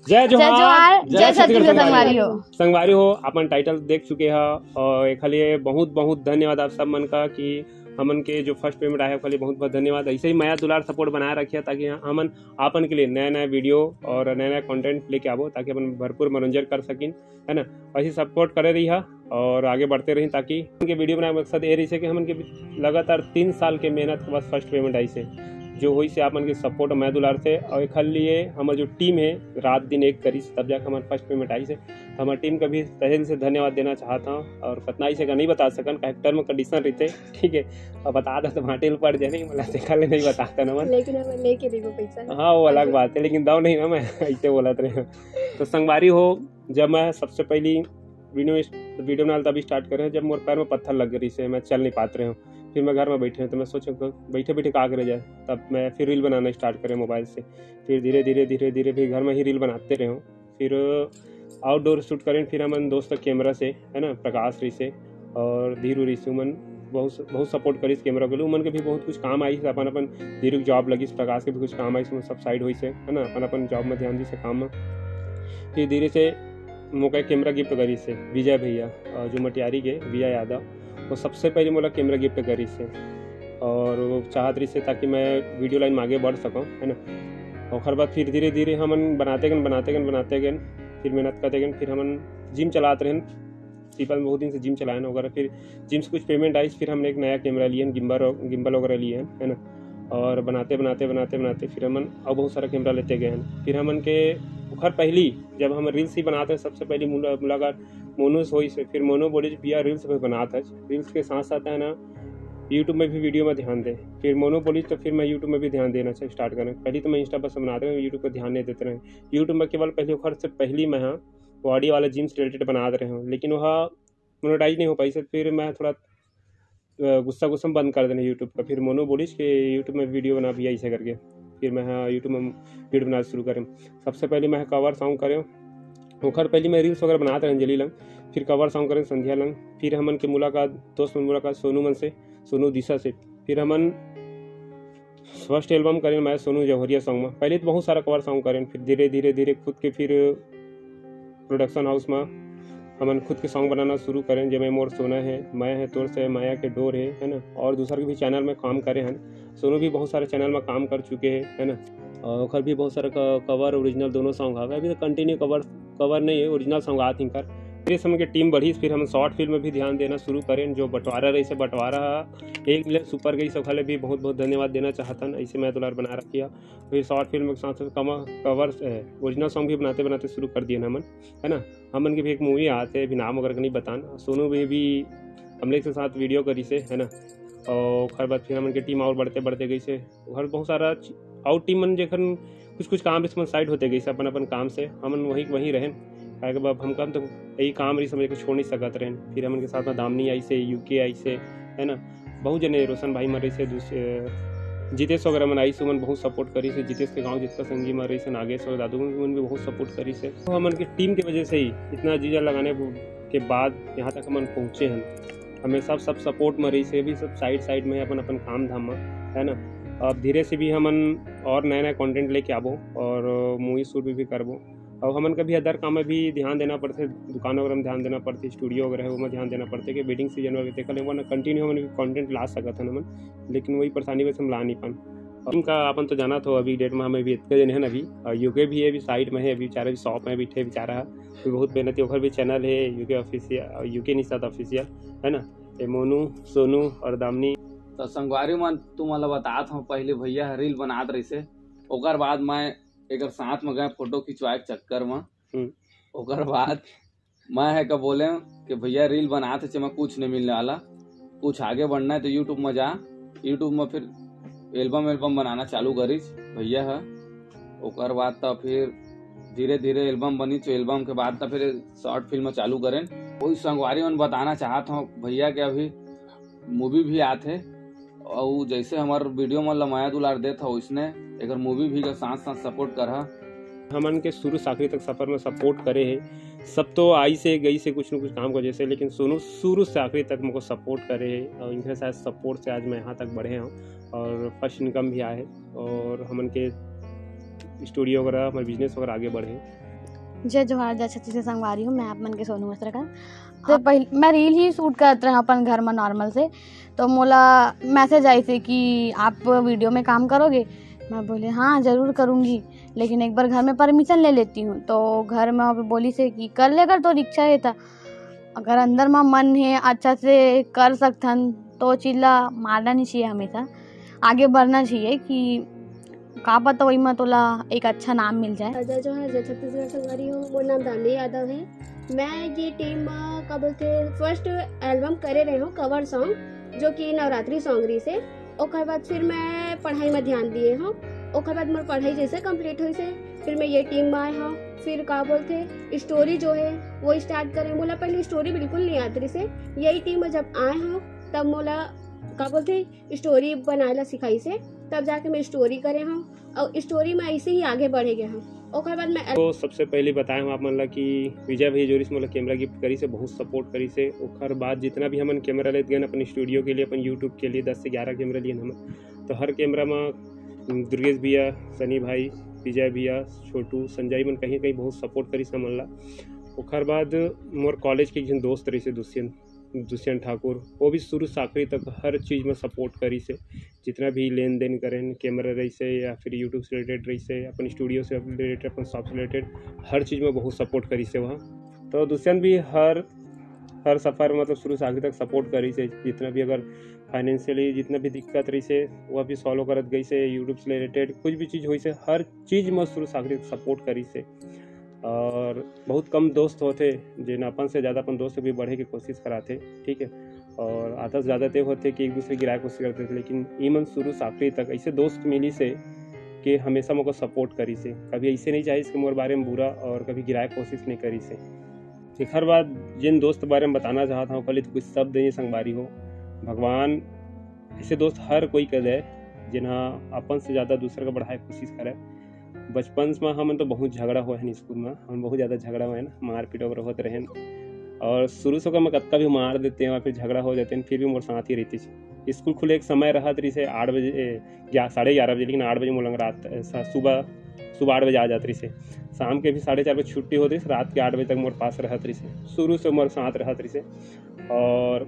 जय जोहार, जय छत्तीसगढ़ संगवारी हो। संगवारी हो अपन टाइटल देख चुके हैं और एक लिए बहुत बहुत धन्यवाद आप सब मन का कि हमन के जो फर्स्ट पेमेंट आया है बहुत बहुत धन्यवाद। ऐसे ही माया दुलार सपोर्ट बनाए रखिए ताकि हमन आपन के लिए नया नया वीडियो और नया नया कंटेंट लेके आवो ताकि अपन भरपूर मनोरंजन कर सकिन, है ना। ऐसे सपोर्ट करे रही और आगे बढ़ते रही ताकि उनके वीडियो बनाए मकसद ये रही है कि हमन के लगातार 3 साल के मेहनत के बाद फर्स्ट पेमेंट आई से जो हुई से आप मन के सपोर्ट मैं दुलार से और एक लिए हमारे जो टीम है रात दिन एक करी तब जाकर हमारे फर्स्ट पेमेंट आई से तो हमारी टीम का भी तहे दिल से धन्यवाद देना चाहता हूँ। और कतनाई से नहीं बता सकन टर्म में कंडीशन रहते, ठीक है, और बता दे तो भाटेल पड़ जाए नहीं मतलब देखा ले नहीं बताता ना मन, लेकिन हम लेके देखो पैसा। हाँ वो अलग बात है लेकिन दाव नहीं ना मैं ऐसे बोलत रहे। तो संगवारी हो जब मैं सबसे पहली वीडियो बनाना तभी स्टार्ट करे जब मोर पैर में पत्थर लग गई से मैं चल नहीं पाते रहे हूँ। फिर मैं घर में बैठे तो मैं सोचा बैठे बैठे का करे जाए, तब मैं फिर रील बनाना स्टार्ट करें मोबाइल से। फिर धीरे धीरे धीरे धीरे फिर घर में ही रील बनाते रहे हूँ। फिर आउटडोर शूट करें फिर हमन दोस्त कैमरा से, है ना, प्रकाश री से और धीरू री से उमन बहुत सपोर्ट करी कैमरा के लिए। उमन के भी बहुत कुछ काम आई अपन अपन धीरू जॉब लगी, प्रकाश के भी कुछ काम आई सब साइड हुई से, है ना, अपन अपन जॉब में ध्यान दी से काम में। फिर धीरे से मौका कैमरा गिफ्ट करी से विजय भैया जो मटियारी के विजय यादव, वो सबसे पहले मोला कैमरा गिफ्ट करी से और वो चाहत रही से ताकि मैं वीडियो लाइन में आगे बढ़ सकूँ, है ना। और बाद फिर धीरे धीरे हमन बनाते गए फिर मेहनत करते गए। फिर हमन जिम चलाते रहे सीपल में बहुत दिन से जिम चलाए ना वगैरह। फिर जिम से कुछ पेमेंट आई फिर हमने एक नया कैमरा लिए गिम्बल वगैरह लिए हैं, है ना। और बनाते फिर हमन और बहुत सारा कैमरा लेते गए हैं। फिर हमन के घर पहली जब हम रील्स ही बनाते हैं सबसे पहली मुलाकात मोनू से हुई से। फिर मोनू बोले भैया रील्स में बनाता है, रील्स के साथ साथ है ना यूट्यूब में भी वीडियो में ध्यान दे। फिर मोनू बोली तो फिर मैं यूट्यूब में भी ध्यान देना चाहिए स्टार्ट करें। पहले तो मैं इंस्टा पर बनाते रहे यूट्यूब पर ध्यान नहीं देते रहे। यूट्यूब में केवल पहले घर से पहली मैं हाँ बॉडी वाला जिम से रिलेटेड बना रहे हूँ लेकिन वह मोनेटाइज नहीं हो पाई से। फिर मैं थोड़ा गुस्सा बंद कर देना यूट्यूब का। फिर मोनू बोलिस कि यूट्यूब में वीडियो बना भी ऐसे करके। फिर मैं हाँ यूट्यूब में वीडियो बनाना शुरू करें। सबसे पहले मैं कवर सॉन्ग करें ओखर पहले मैं रील्स वगैरह बनाते रहे अंजलि लंग, फिर कवर सॉन्ग करें संध्या लंग। फिर हमन के दोस्त मन मुलाकात सोनू मन से, सोनू दिशा से। फिर हमन फर्स्ट एल्बम करें मैं सोनू जौहरिया सॉन्ग में। पहले तो बहुत सारा कवर सॉन्ग करें फिर धीरे धीरे खुद के फिर प्रोडक्शन हाउस में हमन खुद के सॉन्ग बनाना शुरू करें जब मोर सोना है, मैं है तोर से, माया के डोर है ना। और दूसरा के भी चैनल में काम करे हैं। सोनू भी बहुत सारे चैनल में काम कर चुके हैं, है ना। और ओखर भी बहुत सारा कवर ओरिजिनल दोनों सॉन्ग आवे। अभी तो कंटिन्यू कवर नहीं है, ओरिजिनल सॉन्ग आती कर। फिर समय के टीम बढ़ी फिर हम शॉर्ट फिल्म में भी ध्यान देना शुरू करें। जो बंटवारा रही से बंटवारा 1 मिलियन सुपर गई सब खाले भी बहुत बहुत धन्यवाद देना चाहता हूँ। ऐसे मैं दुलार बना रखिया। फिर शॉर्ट फिल्म के साथ साथ कवर ओरिजिनल सॉन्ग भी बनाते शुरू कर दिए हमन, है ना। हमन की भी एक मूवी आते अभी नाम वगैरह नहीं बताना। सोनू भी हम लोग के साथ वीडियो करी से, है ना। और खैर बाद फिर हमन की टीम और बढ़ते गई से घर बहुत सारा आउट टीम मन जखन कुछ काम इसमें साइड होते गई से अपन काम से हमन वहीं रहें के बाद हम तो यही काम रही समझ के छोड़ नहीं सकते रहें। फिर हमन के साथ में दामनी आई से, यूके आई से, है ना। बहुत जने रोशन भाई मरे से, दूसरे जितेश वगैरह मन आई से उमन बहुत सपोर्ट करी से। जितेश के गाँव जिसका संगी मर रही से, नागेश और दादू उन भी बहुत सपोर्ट करी से। तो हमन की टीम की वजह से ही इतना जीजा लगाने के बाद यहाँ तक हमन पहुँचे हैं। हमें सब सपोर्ट में रही से भी सब साइड में अपन काम धाम में, है ना। अब धीरे से भी हमन और नया कंटेंट लेके आबो और मूवी शूट भी करबो। और हमन कभी अदर काम में भी ध्यान देना पड़ते, दुकान वगैरह में ध्यान देना पड़ती, स्टूडियो वगैरह है वो में ध्यान देना पड़ते कि वेडिंग सीजन वगैरह देखा ले कंटिन्यू हमन कंटेंट ला सकत हन हमन, लेकिन वही परेशानी वजह से हम ला नहीं पान। उनका अपन तो जाना था अभी डेट में हमें भी इतने जन है अभी यूके भी है अभी साइड में है, अभी बेचारा भी शॉप में बैठे बेचारा है बहुत मेहनती। ओखर भी चैनल है यूके ऑफिशियल, यूके नहीं साथ ऑफिशियल, है ना। मोनू सोनू और दामनी तो संगवारी मन तू मतलब बतात हूँ पहले भैया रील बनात रही से। ओकर बाद मैं एक साथ में गए फोटो खिंचवाए के चक्कर में। ओकर बाद मैं है का बोले कि भैया रील बनाते चे मैं कुछ नहीं मिलने वाला, कुछ आगे बढ़ना है तो यूट्यूब में जा। यूट्यूब में फिर एल्बम बनाना चालू करीच भैया है। ओकर बाद तो फिर धीरे धीरे एल्बम बनी तो एल्बम के बाद तो फिर शॉर्ट फिल्म चालू करें। वही संगवारी मन बताना चाहता हूँ भैया के अभी मूवी भी आते और जैसे हमारे वीडियो में माया दुलार देता उसने एक मूवी भी का साथ सपोर्ट कर हमन के शुरू से आखिरी तक सफर में सपोर्ट करे है। सब तो आई से गई से कुछ न कुछ काम को जैसे, लेकिन सोनू शुरू से आखिरी तक मुझको सपोर्ट करे है और इनके साथ सपोर्ट से आज मैं यहाँ तक बढ़े हूँ और फर्स्ट इनकम भी आए और हमन के स्टूडियो वगैरह हमारे बिजनेस वगैरह आगे बढ़े। जय जोहार जय छत्तीस से संगवारी हूँ। मैं आप मन के सोनू वस्त्रकर। तो पहले मैं रील ही शूट करत रहे अपन घर में नॉर्मल से, तो मोला मैसेज आई थी कि आप वीडियो में काम करोगे। मैं बोले हाँ ज़रूर करूँगी, लेकिन एक बार घर में परमिशन ले लेती हूँ। तो घर में बोली से कि कर लेकर तो रिक्शा है था, अगर अंदर में मन है अच्छा से कर सकथन तो चिल्ला मारना नहीं चाहिए, हमेशा आगे बढ़ना चाहिए कि का पता वही में तोला एक अच्छा नाम मिल जाए। जय जोहार जय छत्तीसगढ़ संगवारी हूँ। मोर नाम दानी यादव है। मैं ये टीम का बोलते फर्स्ट एल्बम करे रहे हूँ कवर सॉन्ग, जो कि नवरात्रि सॉन्ग रही से। ओकर बाद फिर मैं पढ़ाई में ध्यान दिए हूँ। ओकर बाद मोर पढ़ाई जैसे कंप्लीट हुई से फिर मैं ये टीम में आए हूँ। फिर का बोलते स्टोरी जो है वो स्टार्ट करें। मोला पहले स्टोरी बिल्कुल नहीं आती से, यही टीम में जब आए हूँ तब मोला का बोलते स्टोरी बनाए ला सिखाई से, तब जाके मैं स्टोरी करे हूँ और स्टोरी में ऐसे ही आगे बढ़े गए हूँ। ओकर बाद मैं तो सबसे पहले बताए हूँ आप मन ला कि विजय भैया जोरी से मोला कैमरा गिफ्ट करी से, बहुत सपोर्ट करी से। ओकर बाद जितना भी हमन कैमरा लेते गए अपन स्टूडियो के लिए, अपन यूट्यूब के लिए 10 से 11 कैमरा लिए हम, तो हर कैमरा में दुर्गेश भैया, सनी भाई, विजय भैया, छोटू, संजय मन कहीं कहीं बहुत सपोर्ट करी से मन ला। ओकर बाद मोर कॉलेज के एक दोस्त रही से दुष्यंत ठाकुर, वो भी शुरू से आखिरी तक हर चीज़ में सपोर्ट करी से। जितना भी लेन देन करें कैमरा रही से या फिर यूट्यूब से रिलेटेड रही से, अपन स्टूडियो से रिलेटेड, अपन शॉप से रिलेटेड, हर चीज़ में बहुत सपोर्ट करी से वहाँ। तो दुष्यंत भी हर सफ़र मतलब शुरू से आगे तक सपोर्ट करी से। जितना भी अगर फाइनेंशियली जितना भी दिक्कत रही से वह भी सॉल्व करत गई से। यूट्यूब से रिलेटेड कुछ भी चीज़ हुई से, हर चीज़ में शुरू से आखिरी तक सपोर्ट करी से। और बहुत कम दोस्त होते जिन अपन से ज़्यादा अपन दोस्त भी बढ़े की कोशिश कराते, ठीक है। और आधा से ज़्यादा ते होते कि एक दूसरे की राय कोशिश करते थे, लेकिन ईमन शुरू से आखिरी तक ऐसे दोस्त मिली से कि हमेशा मुझको सपोर्ट करी से। कभी ऐसे नहीं चाहिए इसके मोर बारे में बुरा, और कभी गिराए कोशिश नहीं करी से। एक हर बात जिन दोस्त बारे में बताना चाहता हूँ, पहले तो कुछ शब्द नहीं संगवारी हो। भगवान ऐसे दोस्त हर कोई कर दे जिन्हा अपन से ज़्यादा दूसरे का बढ़ाए कोशिश करे। बचपन में हम तो बहुत झगड़ा हुआ है स्कूल में, हम बहुत ज़्यादा झगड़ा हुआ है ना, मार पीट वगैरह होते रहे। और शुरू से मैं कत्का भी मार देते हैं और फिर झगड़ा हो जाते हैं, फिर भी मोर साथ ही रहती है। स्कूल खुले एक समय रहा तरी से 8 बजे या 11:30 बजे, लेकिन 8 बजे मोलंग रात सुबह 8 बजे आ जाती से। शाम के भी 4:30 बजे छुट्टी होती है, रात के 8 बजे तक मोर पास रहत रही से। शुरू से मोर साथ रहत रही से और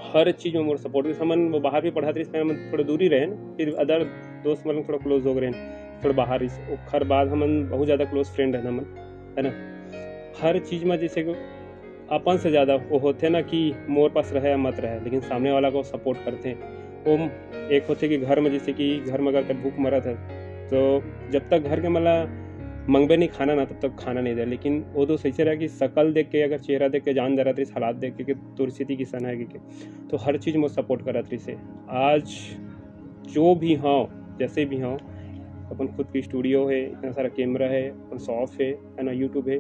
हर चीज़ में मोर सपोर्ट। हमन वो बाहर भी पढ़ाते रही, थोड़ा दूरी रहे ना, फिर अदर दोस्त मतलब थोड़ा क्लोज हो गए थोड़ा बाहर ही से। हर बाद हमन बहुत ज़्यादा क्लोज फ्रेंड है हमन, है ना। हर चीज़ में जैसे कि अपन से ज़्यादा वो होते ना कि मोर पास रहे या मत रहे, लेकिन सामने वाला को सपोर्ट करते हैं। वो एक होते कि घर में जैसे कि घर में अगर भूख मरत है तो जब तक घर के मतलब मंगबे नहीं खाना ना, तब तक खाना नहीं दे। लेकिन वो तो सही से रहा कि शकल देख के, अगर चेहरा देख के जान जा रहा था, इस हालात देख के कि तोर स्थिति किसान है कि, तो हर चीज़ में सपोर्ट कर रही से। आज जो भी हों जैसे भी हों, अपन खुद की स्टूडियो है, इतना सारा कैमरा है, अपन शॉप है ना, यूट्यूब है,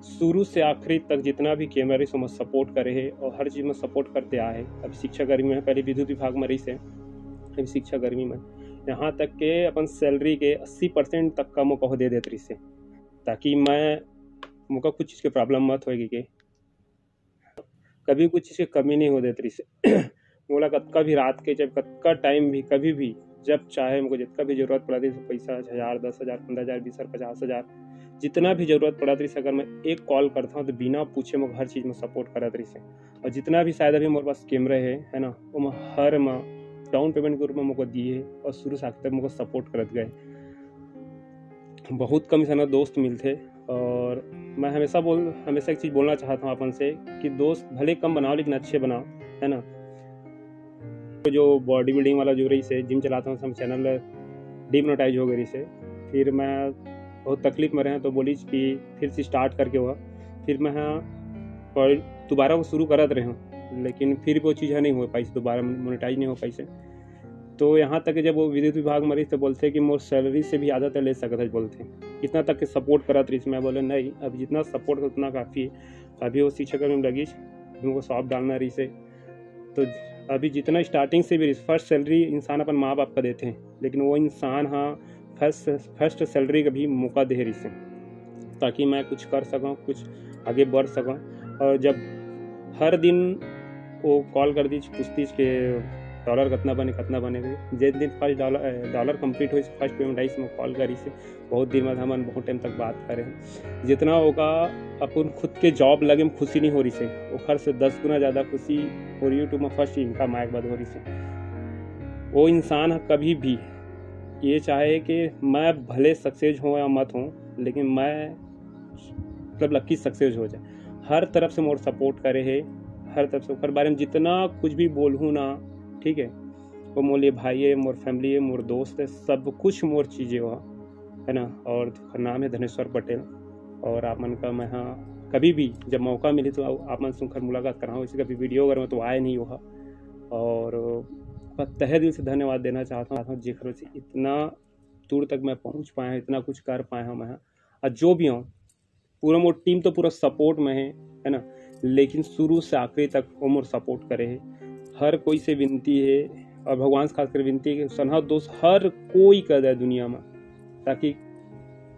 शुरू से आखिरी तक जितना भी कैमरा है उसमें सपोर्ट करे है और हर चीज़ में सपोर्ट करते आए हैं। अभी शिक्षा कर्मी में पहले विद्युत विभाग में रही से, अभी शिक्षा कर्मी में यहाँ तक के अपन सैलरी के 80% तक का मौका दे देते रही से, ताकि मैं मौका कुछ चीज़ की प्रॉब्लम मत होगी कि कभी कुछ चीज़ की कमी नहीं हो देती रही से। मोला कत्का भी रात के जब कत्का टाइम भी कभी भी जब चाहे मुझको जितना भी जरूरत पड़ा थी, पैसा 1000, 10,000, 15,000, 20,000, 50,000 जितना भी जरूरत पड़ा थी, अगर मैं एक कॉल करता हूँ तो बिना पूछे मुझे हर चीज़ में सपोर्ट करा रही से। और जितना भी शायद अभी मेरे पास कैमरे है ना, वो मैं हर माह डाउन पेमेंट के रूप में मुझको दिए और शुरू से आखिर तक मुझको सपोर्ट करते गए। बहुत कम से ना दोस्त मिलते, और मैं हमेशा एक चीज़ बोलना चाहता हूँ अपन से कि दोस्त भले कम बनाओ लेकिन अच्छे बनाओ, है ना। जो बॉडी बिल्डिंग वाला जो रही से जिम चलाता हूँ, सब चैनल डिमोनेटाइज हो गई से। फिर मैं बहुत तकलीफ में रहे तो बोली कि फिर से स्टार्ट करके हुआ, फिर मैं दोबारा वो शुरू करत रहे हूँ, लेकिन फिर वो चीज़ नहीं हो पाई, दोबारा मोनेटाइज नहीं हो पाई से। तो यहाँ तक जब वो विद्युत विभाग में रही तो बोलते कि मोर सैलरी से भी ज़्यादा ले सकता है, बोलते इतना तक के सपोर्ट करत रही। मैं बोले नहीं, अभी जितना सपोर्ट है उतना काफ़ी है। अभी वो शिक्षक में लगी उनको सॉफ्ट डालना रही से, तो अभी जितना स्टार्टिंग से भी फर्स्ट सैलरी इंसान अपन माँ बाप का देते हैं, लेकिन वो इंसान हाँ फर्स्ट सैलरी का भी मौका दे रही से, ताकि मैं कुछ कर सकूँ, कुछ आगे बढ़ सकूँ। और जब हर दिन वो कॉल कर दी पूछती के डॉलर कितना बने जिस दिन फर्स्ट डॉलर कंप्लीट हुई फर्स्ट पेमेंट आई मैं कॉल करी से बहुत दिन बाद हम बहुत टाइम तक बात करें जितना होगा अपन खुद के जॉब लगे में खुशी नहीं हो रही से ओखर से 10 गुना ज़्यादा खुशी हो रही है टू मैं फर्स्ट इनकम आए बाद हो रही से वो इंसान कभी भी ये चाहे कि मैं भले सक्सेस हो या मत हूँ लेकिन मैं मतलब लक्की सक्सेस हो जाए हर तरफ से मोर सपोर्ट करे है हर तरफ से ओकर बारे में जितना कुछ भी बोलूँ ना ठीक है वो मोर लिए भाई है मोर फैमिली है मोर दोस्त है सब कुछ मोर चीज़ें वहाँ है ना। और नाम है धनेश्वर पटेल और आप मन का मैं हाँ कभी भी जब मौका मिले तो आप मन सुनकर मुलाकात कराऊँ इसे कभी वीडियो अगर मैं तो आए नहीं वहाँ और तहे दिल से धन्यवाद देना चाहता हूँ जेकर से इतना दूर तक मैं पहुँच पाया इतना कुछ कर पाया हूँ मैं और जो भी हूँ पूरा मोर टीम तो पूरा सपोर्ट में है ना लेकिन शुरू से आखिरी तक वो मोर सपोर्ट करे है हर कोई से विनती है और भगवान से खासकर विनती है कि सनहा दोस्त हर कोई कर दे दुनिया में ताकि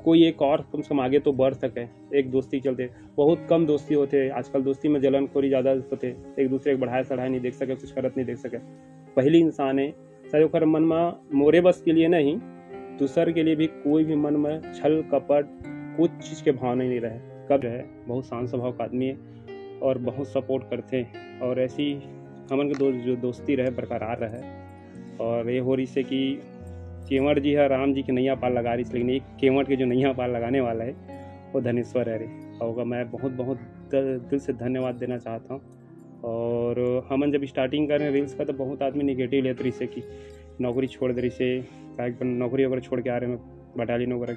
कोई एक और कम से कम आगे तो बढ़ सके एक दोस्ती चलते बहुत कम दोस्ती होते आजकल दोस्ती में जलनखोरी ज़्यादा होते एक दूसरे को बढ़ाए चढ़ाए नहीं देख सके कुछ करत नहीं देख सके पहली इंसान है सर ओकर मन में मोरे बस के लिए नहीं दूसर के लिए भी कोई भी मन में छल कपट कुछ चीज़ के भावना नहीं रहे कब रहे बहुत शांत स्वभाव का आदमी है और बहुत सपोर्ट करते हैं और ऐसी हमन के जो दोस्ती रहे बरकरार रहे और ये हो रही से कि केवट जी है राम जी की नैया पार लगा रही है लेकिन एक केवट के जो नैया पार लगाने वाला है वो धनेश्वर है रे और मैं बहुत बहुत दिल से धन्यवाद देना चाहता हूँ। और हमन जब स्टार्टिंग करें रील्स का तो बहुत आदमी निगेटिव लेते रही से कि नौकरी छोड़ दे रही से नौकरी वगैरह छोड़ के आ रहे हैं बटालियन वगैरह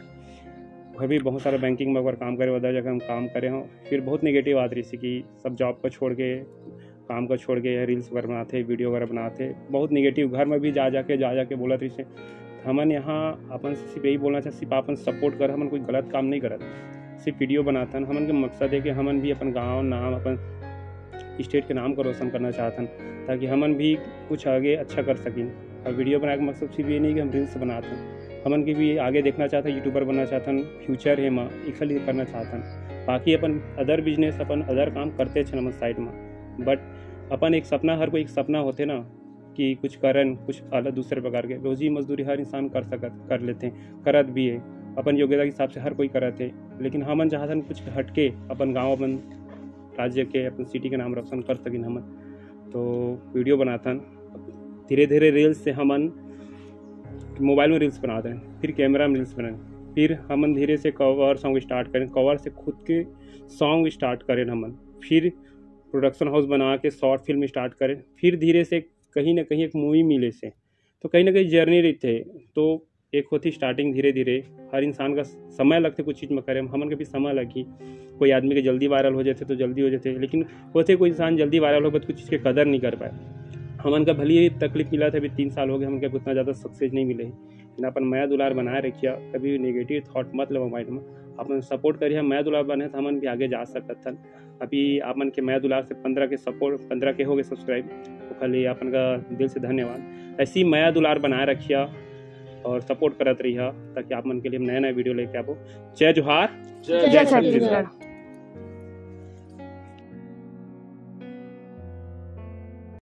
घर भी बहुत सारे बैंकिंग में अगर काम करे उधर जगह हम काम करे हों फिर बहुत निगेटिव आती रही कि सब जॉब को छोड़ के काम को छोड़ के रील्स वगैरह बनाते वीडियो वगैरह बनाते बहुत निगेटिव घर में भी जा जाके बोला रही से हमन यहाँ अपन सिर्फ यही बोलना चाहिए सिर्फ अपन सपोर्ट कर हमन कोई गलत काम नहीं करत सिर्फ वीडियो बनाता हमन के मकसद है कि हमन भी अपन गाँव नाम अपन स्टेट के नाम को रोशन करना चाहतन ताकि हमन भी कुछ आगे अच्छा कर सकें और वीडियो बनाने का मकसद सिर्फ ये नहीं कि हम रील्स बनाते हैं हमन के भी आगे देखना चाहता यूट्यूबर बनना चाहतन फ्यूचर है माँ इसलिए करना चाहतन बाकी अपन अदर बिजनेस अपन अदर काम करते छन हम साइड में बट अपन एक सपना हर कोई एक सपना होते ना कि कुछ करन कुछ अलग दूसरे प्रकार के रोजी मजदूरी हर इंसान कर लेते हैं करत भी है अपन योग्यता के हिसाब से हर कोई करत है लेकिन हमन चाहतन कुछ हटके अपन गाँव अपन राज्य के अपन सिटी के नाम रोशन कर सकें हमन तो वीडियो बनातन धीरे धीरे रील्स से हमन मोबाइल में रील्स बनाते हैं फिर कैमरा में रील्स बनाए फिर हमन धीरे से कवर सॉन्ग स्टार्ट करें कवर से खुद के सॉन्ग स्टार्ट करें हमन फिर प्रोडक्शन हाउस बना के शॉर्ट फिल्म स्टार्ट करें फिर धीरे से कहीं ना कहीं एक मूवी मिले से तो कहीं ना कहीं जर्नी रहते है तो एक होती स्टार्टिंग धीरे धीरे हर इंसान का समय लगते कुछ चीज़ में करें हमन के भी समय लगी कोई आदमी के जल्दी वायरल हो जाते तो जल्दी हो जाते लेकिन होते कोई इंसान जल्दी वायरल हो गए तो कुछ चीज़ की कदर नहीं कर पाए हमन का भले ही तकलीफ मिला था अभी 3 साल हो गए हमन का उतना ज़्यादा सक्सेस नहीं मिले लेकिन अपन माया दुलार बनाए रखिए कभी नेगेटिव थॉट मत लो माइंड में अपन सपोर्ट करिए माया दुलार बने तो हमन भी आगे जा सकते अभी आपन के माया दुलार से 15 के हो गए सब्सक्राइब तो खाली अपन का दिल से धन्यवाद ऐसी माया दुलार बनाए रखिए और सपोर्ट करत रहिए ताकि आप मन के लिए नया वीडियो लेके आवो जय जोहार जय छत्तीसगढ़।